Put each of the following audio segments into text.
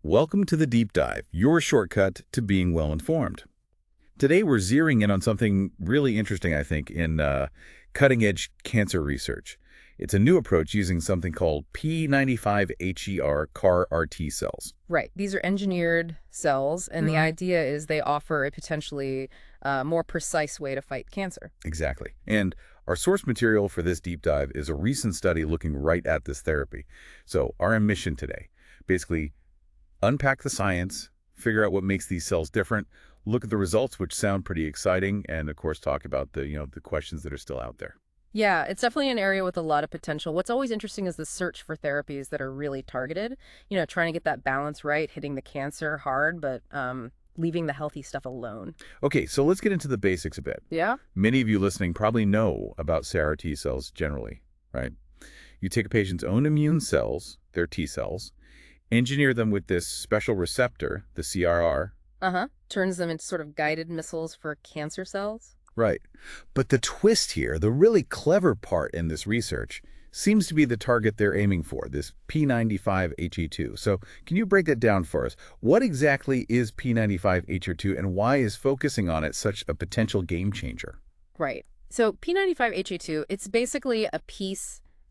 Welcome to the Deep Dive, your shortcut to being well-informed. Today we're zeroing in on something really interesting, I think, in cutting-edge cancer research. It's a new approach using something called p95HER CAR-RT cells. Right. These are engineered cells, and the idea is they offer a potentially more precise way to fight cancer. Exactly. And our source material for this deep dive is a recent study looking right at this therapy. So our mission today, basically unpack the science, figure out what makes these cells different, look at the results, which sound pretty exciting, and of course talk about the questions that are still out there. Yeah, it's definitely an area with a lot of potential. What's always interesting is the search for therapies that are really targeted, trying to get that balance right, hitting the cancer hard, but leaving the healthy stuff alone. Okay, so let's get into the basics a bit. Yeah? Many of you listening probably know about CAR-T cells generally, right? You take a patient's own immune cells, their T cells, engineer them with this special receptor, the CRR. Turns them into sort of guided missiles for cancer cells. Right. But the twist here, the really clever part in this research, seems to be the target they're aiming for, this p95HE2. So can you break that down for us? What exactly is p95HER2 and why is focusing on it such a potential game changer? Right. So p95HE2, it's basically a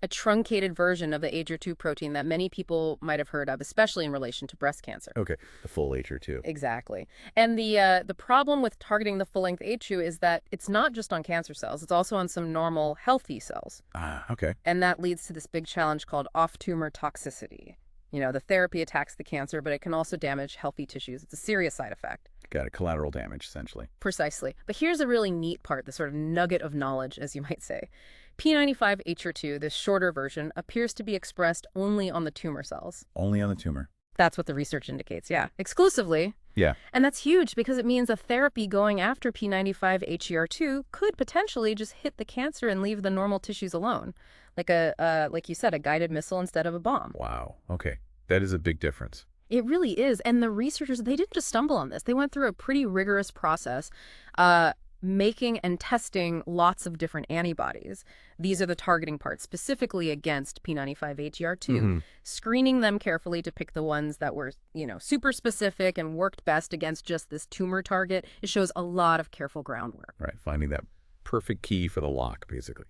truncated version of the HER2 protein that many people might have heard of, especially in relation to breast cancer. Okay, the full HER2. Exactly. And the problem with targeting the full-length HER2 is that it's not just on cancer cells, it's also on some normal, healthy cells. Okay. And that leads to this big challenge called off-tumor toxicity. The therapy attacks the cancer, but it can also damage healthy tissues. It's a serious side effect. Got it. Collateral damage, essentially. Precisely. But here's a really neat part, the sort of nugget of knowledge, as you might say. p95HER2, this shorter version, appears to be expressed only on the tumor cells. Only on the tumor. That's what the research indicates, yeah. Exclusively. Yeah. And that's huge because it means a therapy going after p95HER2 could potentially just hit the cancer and leave the normal tissues alone. Like you said, a guided missile instead of a bomb. Wow. Okay. That is a big difference. It really is. And the researchers, they didn't just stumble on this. They went through a pretty rigorous process, making and testing lots of different antibodies. These are the targeting parts, specifically against p95HER2, screening them carefully to pick the ones that were, super specific and worked best against just this tumor target. It shows a lot of careful groundwork. Right. Finding that perfect key for the lock, basically.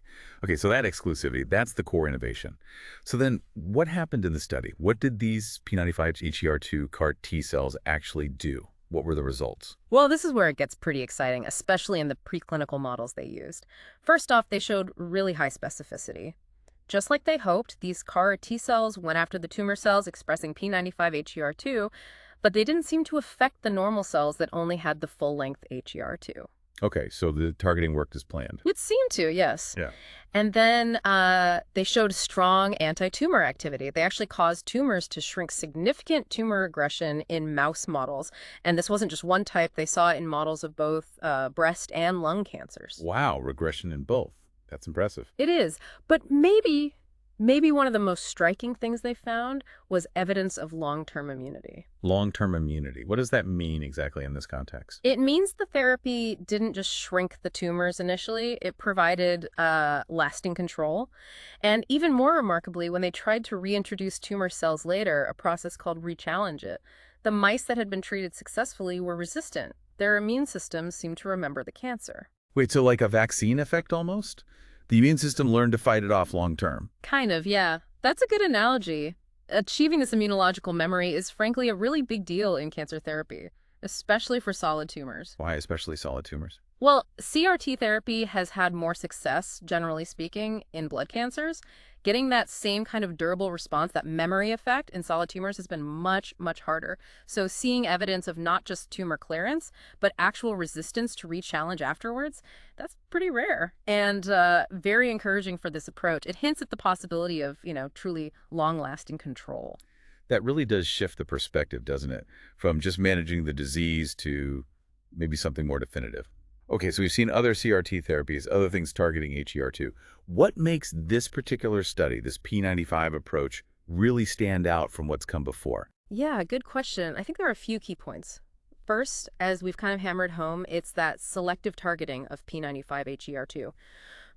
Okay, so that exclusivity, that's the core innovation. So then what happened in the study? What did these p95HER2 CAR T cells actually do? What were the results? Well, this is where it gets pretty exciting, especially in the preclinical models they used. First off, they showed really high specificity. Just like they hoped, these CAR T cells went after the tumor cells expressing p95HER2, but they didn't seem to affect the normal cells that only had the full-length HER2. Okay, so the targeting worked as planned. It seemed to, yes. Yeah. And then they showed strong anti-tumor activity. They actually caused tumors to shrink, significant tumor regression in mouse models. And this wasn't just one type. They saw it in models of both breast and lung cancers. Wow, regression in both. That's impressive. It is. But maybe one of the most striking things they found was evidence of long-term immunity. Long-term immunity. What does that mean exactly in this context? It means the therapy didn't just shrink the tumors initially, it provided lasting control. And even more remarkably, when they tried to reintroduce tumor cells later, a process called rechallenge it, the mice that had been treated successfully were resistant. Their immune systems seemed to remember the cancer. Wait, so like a vaccine effect almost? The immune system learned to fight it off long-term. Kind of, yeah. That's a good analogy. Achieving this immunological memory is frankly a really big deal in cancer therapy, especially for solid tumors. Why especially solid tumors? Well, CRT therapy has had more success, generally speaking, in blood cancers. Getting that same kind of durable response, that memory effect in solid tumors has been much, much harder. So seeing evidence of not just tumor clearance, but actual resistance to re-challenge afterwards, that's pretty rare and very encouraging for this approach. It hints at the possibility of, truly long-lasting control. That really does shift the perspective, doesn't it? From just managing the disease to maybe something more definitive. Okay, so we've seen other CRT therapies, other things targeting HER2. What makes this particular study, this P95 approach, really stand out from what's come before? Yeah, good question. I think there are a few key points. First, as we've kind of hammered home, it's that selective targeting of p95HER2.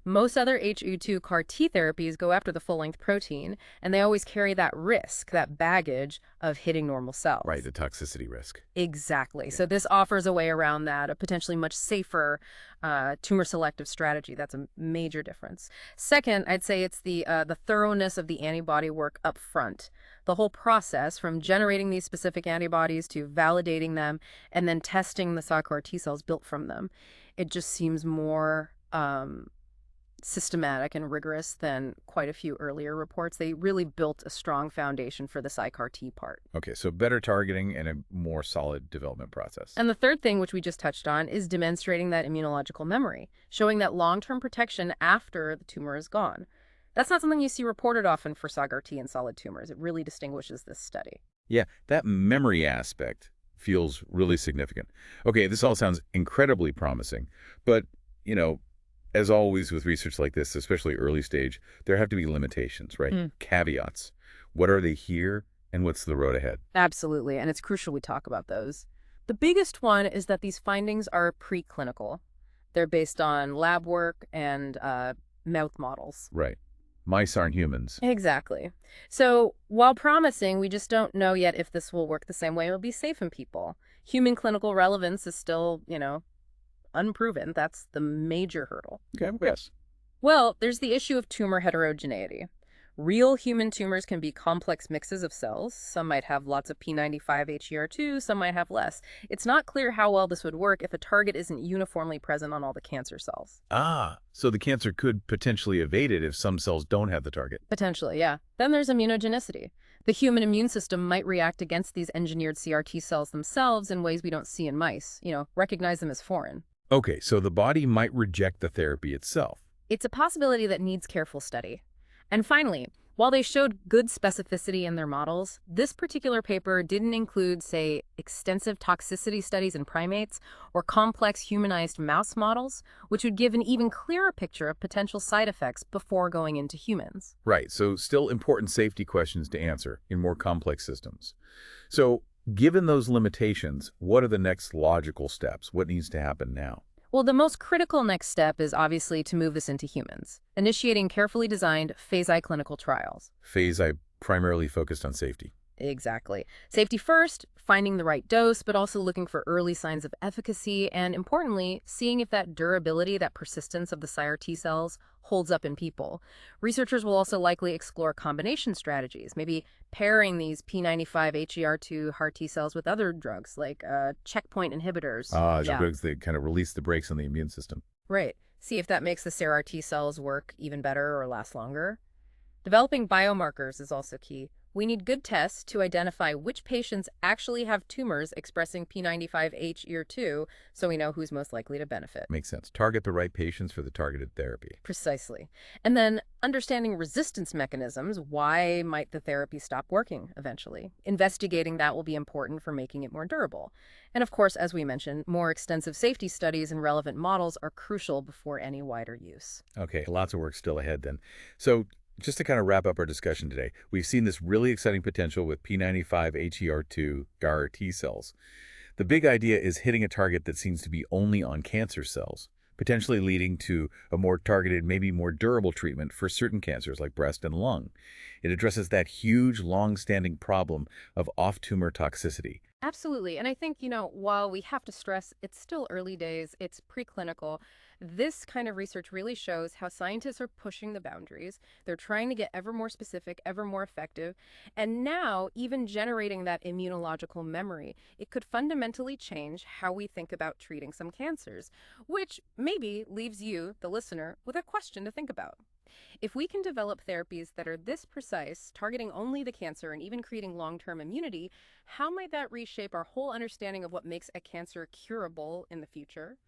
Most other HE2 CAR T therapies go after the full-length protein, and they always carry that risk, that baggage of hitting normal Right, cells. the toxicity risk. Exactly. Yeah. So this offers a way around that, a potentially much safer tumor selective strategy. That's a major difference. Second, I'd say it's the thoroughness of the antibody work up front. The whole process from generating these specific antibodies to validating them and then testing the CAR T cells built from them. It just seems more systematic and rigorous than quite a few earlier reports. They really built a strong foundation for the CAR T part. Okay, so better targeting and a more solid development process. And the third thing, which we just touched on, is demonstrating that immunological memory, showing that long-term protection after the tumor is gone. That's not something you see reported often for SAGR-T in solid tumors. It really distinguishes this study. Yeah, that memory aspect feels really significant. Okay, this all sounds incredibly promising, but, you know, as always with research like this, especially early stage, there have to be limitations, right? Mm. Caveats. What are they here and what's the road ahead? Absolutely, and it's crucial we talk about those. The biggest one is that these findings are preclinical. They're based on lab work and mouse models. Right. Mice aren't humans. Exactly. So while promising, we just don't know yet if this will work the same way. It'll be safe in people. Human clinical relevance is still, unproven. That's the major hurdle. Okay, yes. Well, there's the issue of tumor heterogeneity. Real human tumors can be complex mixes of cells. Some might have lots of p95HER2, some might have less. It's not clear how well this would work if a target isn't uniformly present on all the cancer cells. Ah, so the cancer could potentially evade it if some cells don't have the target. Potentially, yeah. Then there's immunogenicity. The human immune system might react against these engineered CRT cells themselves in ways we don't see in mice, recognize them as foreign. Okay, so the body might reject the therapy itself. It's a possibility that needs careful study. And finally, while they showed good specificity in their models, this particular paper didn't include, say, extensive toxicity studies in primates or complex humanized mouse models, which would give an even clearer picture of potential side effects before going into humans. Right, so still important safety questions to answer in more complex systems. So, given those limitations, what are the next logical steps? What needs to happen now? Well, the most critical next step is obviously to move this into humans, initiating carefully designed phase I clinical trials. Phase I primarily focused on safety. Exactly. Safety first, finding the right dose, but also looking for early signs of efficacy, and importantly, seeing if that durability, that persistence of the SIRE T cells holds up in people. Researchers will also likely explore combination strategies, maybe pairing these p95HER2 HER T cells with other drugs like checkpoint inhibitors. Ah, drugs that kind of release the brakes on the immune system. Right. See if that makes the SIRE T cells work even better or last longer. Developing biomarkers is also key. We need good tests to identify which patients actually have tumors expressing p95HER2 so we know who's most likely to benefit. Makes sense. Target the right patients for the targeted therapy. Precisely. And then understanding resistance mechanisms. Why might the therapy stop working eventually? Investigating that will be important for making it more durable. And of course, as we mentioned, more extensive safety studies and relevant models are crucial before any wider use. Okay, lots of work still ahead then. So, just to kind of wrap up our discussion today, we've seen this really exciting potential with p95HER2 CAR T cells. The big idea is hitting a target that seems to be only on cancer cells, potentially leading to a more targeted, maybe more durable treatment for certain cancers like breast and lung. It addresses that huge, long-standing problem of off-tumor toxicity. Absolutely. And I think, while we have to stress it's still early days, it's preclinical, this kind of research really shows how scientists are pushing the boundaries. They're trying to get ever more specific, ever more effective. And now, even generating that immunological memory, it could fundamentally change how we think about treating some cancers, which maybe leaves you, the listener, with a question to think about. If we can develop therapies that are this precise, targeting only the cancer and even creating long-term immunity, how might that reshape our whole understanding of what makes a cancer curable in the future?